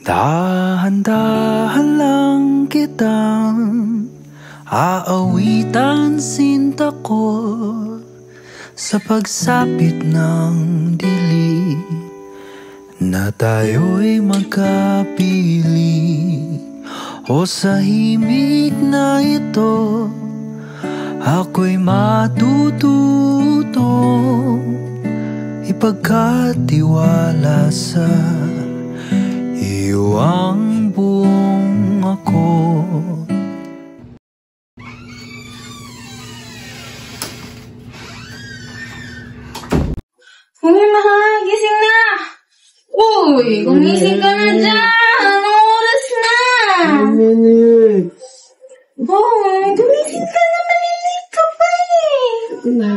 Dahan-dahan lang kitang aawitan sinta ko sa pagsapit ng dilim na tayo'y magkapiling. O sa himig na ito ako'y matututong ipagkatiwala sa iyo ang buong ako. Uy, mahal, gising na! Uy, gumising ka na dyan! Anong oras na? Boy, gumising ka na, malilate ka pa eh! Ito na.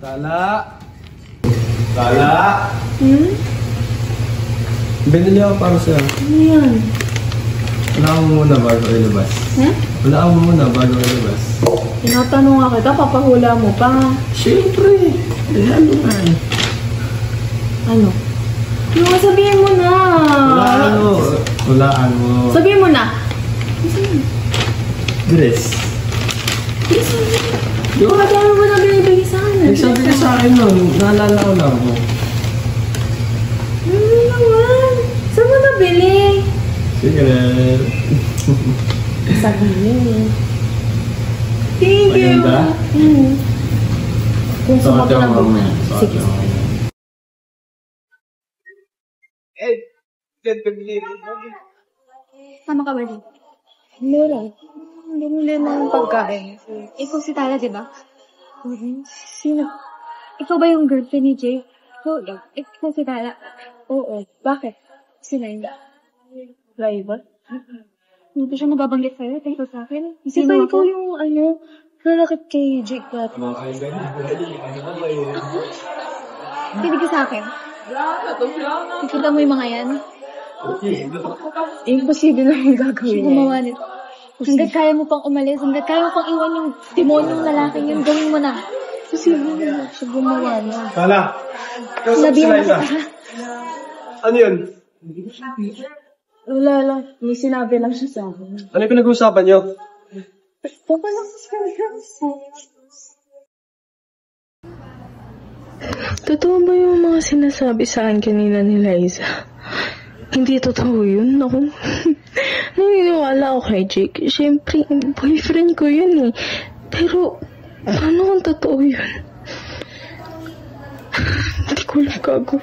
Lala! Binili ako para sa'yo. Ano yan? Wala mo muna bago ilabas. Wala mo muna bago ilabas. Tinatanong nga kita, papahula mo pa. Siyempre! Ano nga eh? Ano? Ano, sabihin mo na! Hulaan mo. Sabihin mo na! Dress. Bakit ano ba na binibigay sa akin? Nagsabi ka sa akin nun, naalala ko lang mo. Ano naman? Saan mo nabili? Secret. Sabihin. Thank you! Maganda? Kung sumak na ba? Sige. Tama ka ba din? Hindi lang. Bumili ng pagkain. Ikaw si Tala, di ba? Sino? Ikaw ba yung girlfriend ni Jake? Ikaw si Tala. Oo. Bakit? Sino yun? Rival? Hindi ko siya nababanggit sa'yo. Thank you sa akin. Di ba ikaw yung lalakit kay Jake natin? Tinig ka sa akin. Nakita mo yung mga yan? Imposible na yung gagawin Siya gumawa nito. Hanggat kaya mo pang umalis, hanggat kaya mo pang iwan yung demonyong lalaking yun, gawin mo na. Imposible na siya gumawa na. Lala! Sinabihan mo siya. Ano yun? Wala lang. May sinabi lang siya sa akin. Ano yung pinag-uusapan nyo? Baka lang siya. Totoo ba yung mga sinasabi sa akin kanina ni Liza? Hindi totoo yun, ako. Naniniwala ako kay Jake. Siyempre, boyfriend ko yun eh. Pero, paano kung totoo yun? Hindi ko alam gagawin ko.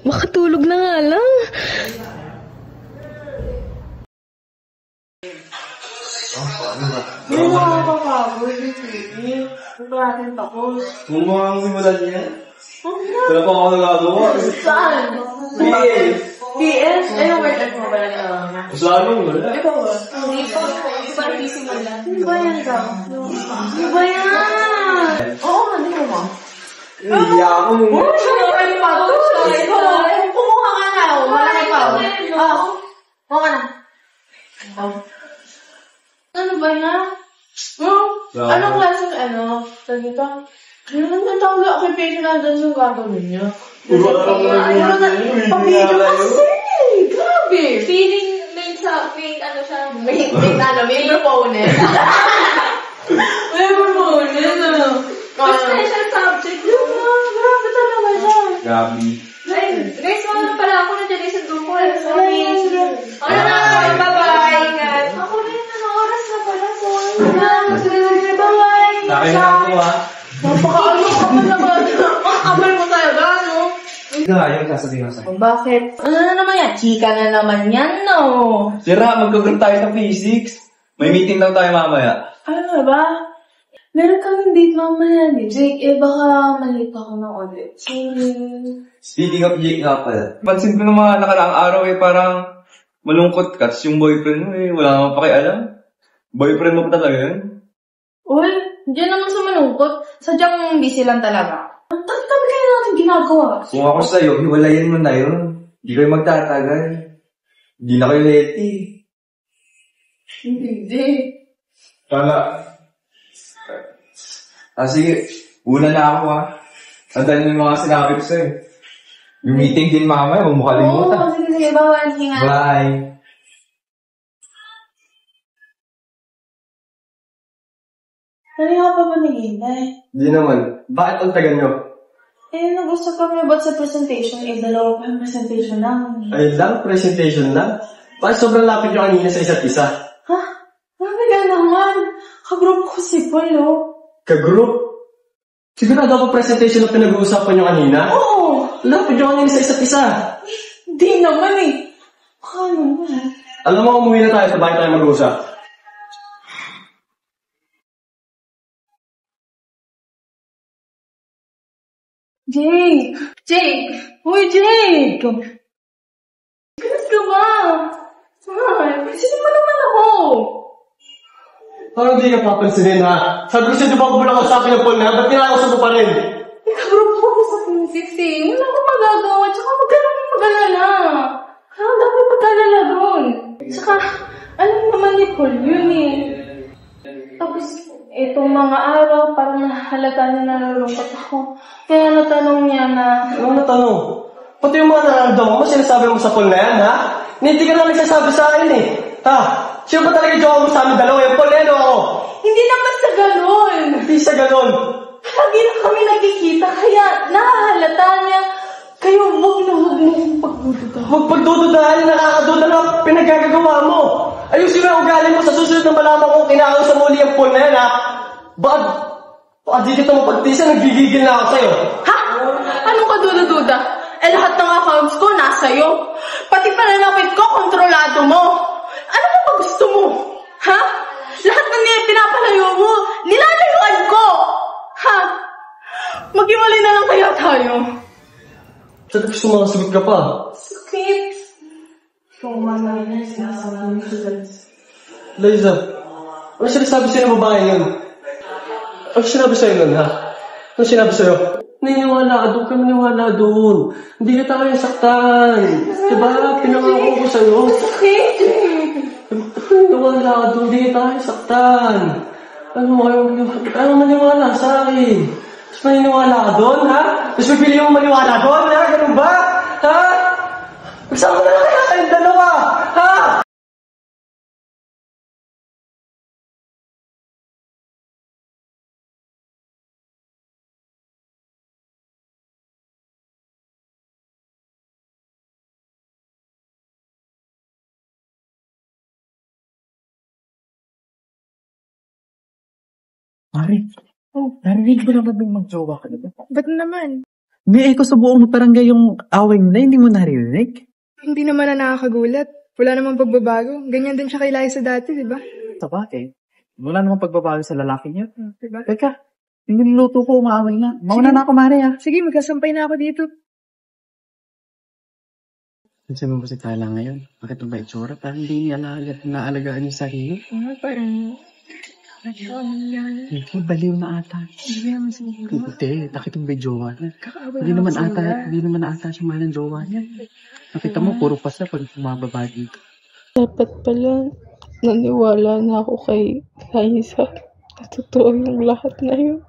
Makatulog na nga lang. Hindi na ako kakagod. Hindi natin tapos. Mumukha ang simulan niya. Wala pa ako nagagawa. Saan? PS! PS? Anong word mo ba lang? Saan mo? Wala. Ikaw ba? Hindi pa. Hindi pa nagising mo lang. Ano ba yan daw? Ano ba yan? Oo, hindi ko mo. Hindi ako mo. Sorry pa. Sorry pa. Kumuha ka na. Wala pa. Kumuha ka na. Ano ba yan? Anong klaseng Sabi ito? Ano naman tawag ako kay Pedro na doon yung gagawin niya? Pag-video kasi! Grabe! Feeling made sa, made ano siya. May proponent. May proponent, Special subject. Grabe talaga siya. Gabi. Guys, wala pala ako nandiyan sa grupo. Sorry. Ano na, bye-bye. Ingat. Ako rin, oras na pala. Sorry. Bye-bye. Sakin na ako Napaka-ano ka pa naman. Makakabal mo tayo ba, no? Ito nga yung sasabihin ko sa'yo. Bakit? Ano na naman yan? Chika na naman yan, no? Sira, mag-group tayo sa physics. May meeting daw tayo mamaya. Ano ba? Meron kaming date mamaya ni Jake. Baka maliit ako ng ulit. Speaking of Jake nga pala. Pansin ko ng mga nakaraang araw parang malungkot ka. Tapos yung boyfriend mo wala kang pakialam. Boyfriend mo pa talaga yun? Uy, Diyan naman sa malungkot. Sadyang busy lang talaga. Ang dami kaya natin ginagawa. Kung ako sa'yo, hiwalayin mo na yun. Hindi kayo magtatagal. Hindi na kayo healthy. Hindi. Tala. Sige. Una na ako Tandaan mo yung mga sinabi ko sa'yo. Yung meeting din mamaya, huwag mo kalimutan. Oo, sige. Bawal. Hinga. Bye. Kanina ka pa ba naghihintay? Hindi naman. Bakit ang tagal nyo? Nag-usap kami about sa presentation. Dalawa pa yung presentation namin. Ay lang, presentation lang. Bakit sobrang lapit nyo kanina sa isa't isa? Ha? Grabe ka naman. Kagroup ko si Paul, Ka-group? Sigurado ako presentation na pinag-uusapan nyo kanina? Oo! Lapit nyo kanina sa isa't isa. Di naman Baka naman. Alam mo, umuwi na tayo sa bahay tayo mag-uusap. Jake! Uy, Jake! Kanas ka ba? Pansinin mo naman ako! Parang di ka papansinin ha. Sabi ko siya, di ba ako lang usapin ng phone na? Ba't kinakausap mo pa rin? Nagkaroon ko sa Princess Wala akong magagawa, tsaka huwag ka naman mag-alala. Ang dami pag-alala doon. Tsaka, alam naman ni Paul yun Tapos, itong mga araw, parang nahalata niya nalulungkot ako. Kaya natanong niya na... Ano natanong? Pati yung mga nararamdaman mo, sinasabi mo sa phone na yan ha? Hindi ka na nagsasabi sa akin Ha? Sino ba talaga jowa mo sa amin dalawa? Yung Paul o ako? Hindi naman sa ganon! Hindi sa ganon. Lagi na kami nagkikita, kaya nahahalata niya. Kaya huwag na huwag mo kong pagdududa. Huwag pagdududahan, nakakaduda na pinagagagawa mo. Ayusin mo yung ugali mo sa susunod ng malaman kung kinakausap mo uli ang phone na yan ha? Baka di kita mapagtisa, nagbibigil na ako sa'yo. Ha? Anong kaduda-duda? Lahat ng accounts ko nasa'yo. Pati pananamit ko, kontrolado mo. Ano pa gusto mo? Ha? Lahat ng pinapalayo mo, nilalayuan ko. Ha? Maghiwalay na lang kaya tayo. Sabi ko sumasagot ka pa. Sakit. Kung mamaya na sinasabi mo Liza, ano sinasabi sa'yo ng babae yun? Ano sinabi sa'yo nun, ha? Ano sinabi sa'yo? Naniniwala ka doon, naniniwala doon. Hindi ka tayo saktan. Diba? Pinangako ko sa'yo. Sakit. Naniniwala ka doon, hindi ka tayo saktan. Ano maniwala sa akin? Tapos maniniwala ka doon, ha? Tapos pipili mo maniwala doon, ha? Ganun ba? Ha? Magsama na lang kaya kayong dalawa, ha? Mari, narinig mo na ba yung mag-jowa ka na ba? Ba't naman? May echo sa buong barangay yung away na, hindi mo narinig? Hindi naman na nakakagulat. Wala namang pagbabago. Ganyan din siya kay Liza dati, di ba? Sa bagay. Wala namang pagbabago sa lalaki niya. Diba? Teka, yung niluto ko, umaaway na. Mauna na ako, Mari, ha? Sige, magkasampay na ako dito. Kasi mo ba si Tala ngayon? Bakit ba itsura? Parang hindi niya naalagaan yung sarili. Parang... Hindi, baliw na ata. Hindi, nakita mo ba yung jowa niya? Hindi naman ata siya mahal ng jowa niya. Nakita mo, puro pasa pag bumababa dito. Dapat pala, naniwala na ako kay Liza. Totoo yung lahat na yun.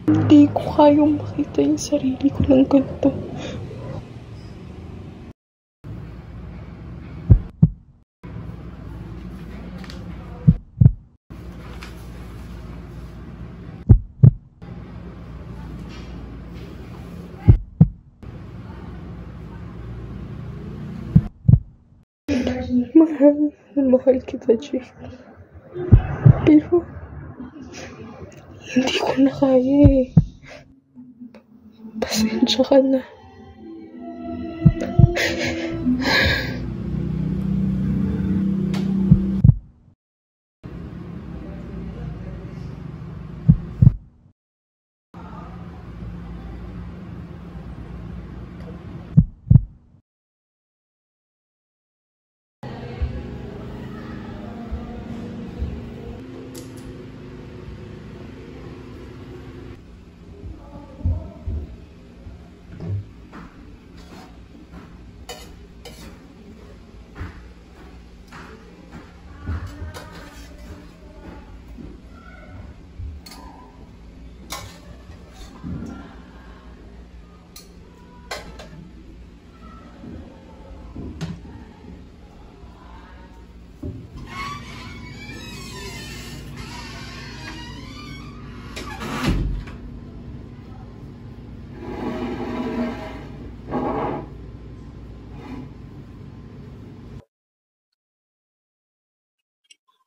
Hindi ko kayang makita yung sarili ko ng ganito. Mahal kita, Jake. Pero, hindi ko na kaya Pasensya ka na.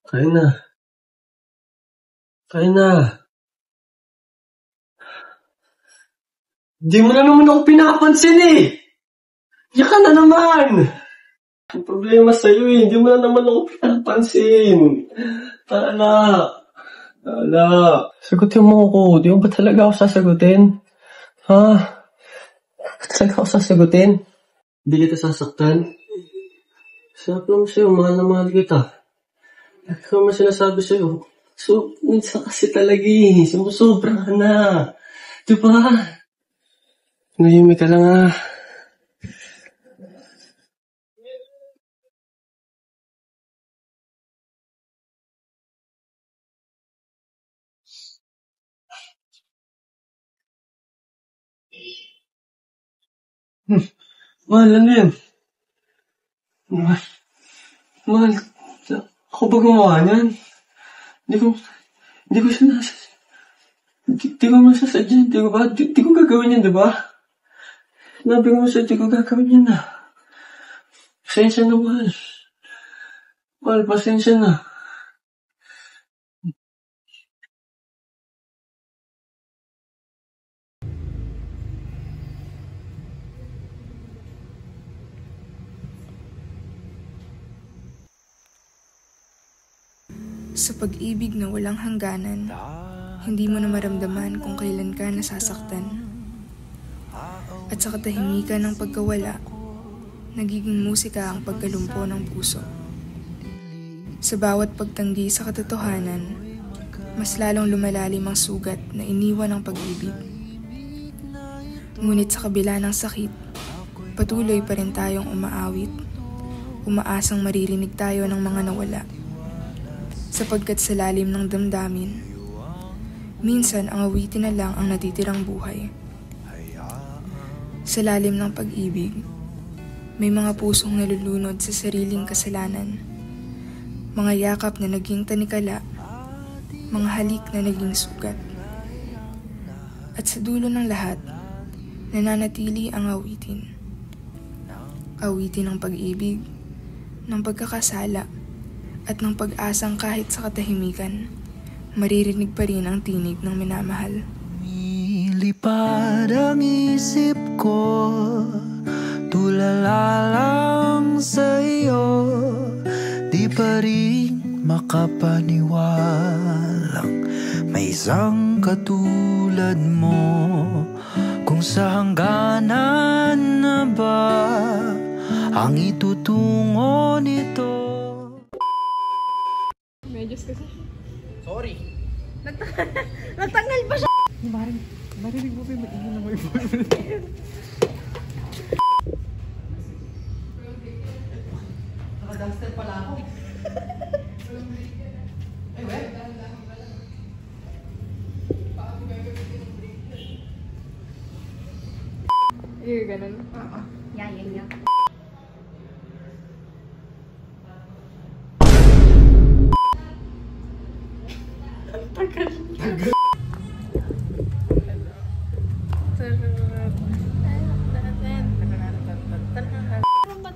Kain na. Kain na. Di mo na naman ako pinapansin eh. Yan ka na naman. Ang problema sa'yo eh. Di mo na naman ako pinapansin. Ala. Sagutin mo ako. Di mo ba talaga ako sasagutin? Ha? Talaga ako sasagutin? Hindi kita sasaktan? Sarap naman sa'yo. Mahal na mahal kita. Ano naman sinasabi sa'yo? So, minsan kasi talaga eh. Sumusobra ka na. Diba? Ngayumi ka lang ah. Mahal, ano yan? Mahal, ako ba gumawa niyan? Hindi ko masasadya, di ko gagawin yan, di ba? Sinabi ko sa di ko gagawin yan na. Pasensya na, mahal. Mahal, pasensya na. Sa pag-ibig na walang hangganan, hindi mo na maramdaman kung kailan ka nasasaktan. At sa katahimikan ng pagkawala, nagiging musika ang pagkalumpo ng puso. Sa bawat pagtanggi sa katotohanan, mas lalong lumalalim ang sugat na iniwan ng pag-ibig. Ngunit sa kabila ng sakit, patuloy pa rin tayong umaawit, umaasang maririnig tayo ng mga nawala. Sapagkat sa lalim ng damdamin, minsan ang awitin na lang ang natitirang buhay. Sa lalim ng pag-ibig, may mga pusong nalulunod sa sariling kasalanan, mga yakap na naging tanikala, mga halik na naging sugat. At sa dulo ng lahat, nananatili ang awitin. Awitin ng pag-ibig, ng pagkakasala, at ng pag-asang kahit sa katahimikan, maririnig pa rin ang tinig ng minamahal. Lumilipad ang isip ko, tulala lang sa iyo, di pa rin makapaniwalang may isang katulad mo. Kung sa hangganan na ba ang itutungo nito? Medyas kasi. Sorry. Nagtanggal pa siya! Marinig mo ba yung mag-ingin na mo yung boyfriend? Naka-dumpster pala ako. Ay, we? Ganun. Yan.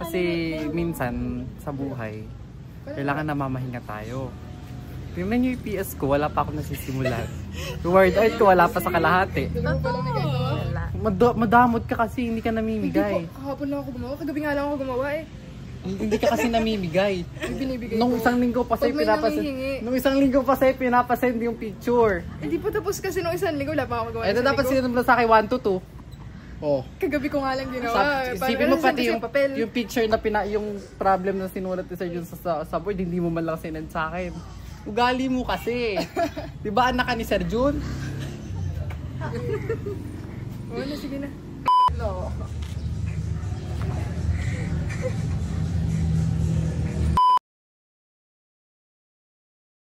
Kasi minsan sa buhay, kailangan namamahinga tayo. Tingnan niyo yung PS ko, wala pa ako nasisimulan. Yung word art ko, wala pa sa kalahati. Madamot ka kasi, hindi ka namimigay. Hindi po, kahapon lang ako gumawa. Kagabi nga lang ako gumawa eh. Hindi ka kasi namimigay. Nung isang linggo pa sa'yo pinapasend yung picture. Hindi pa tapos kasi nung isang linggo, wala pa ako gawa. Ito dapat sinunod mo sa akin 1 to 2. Oh. Kagabi ko nga lang ginawa. Isipin mo pati yung picture na yung problem na sinulat ni Sir Jun sa board, hindi mo man lang sinend sa akin. Ugali mo kasi. Diba anak ka ni Sir Jun? Oo na, sige na. No.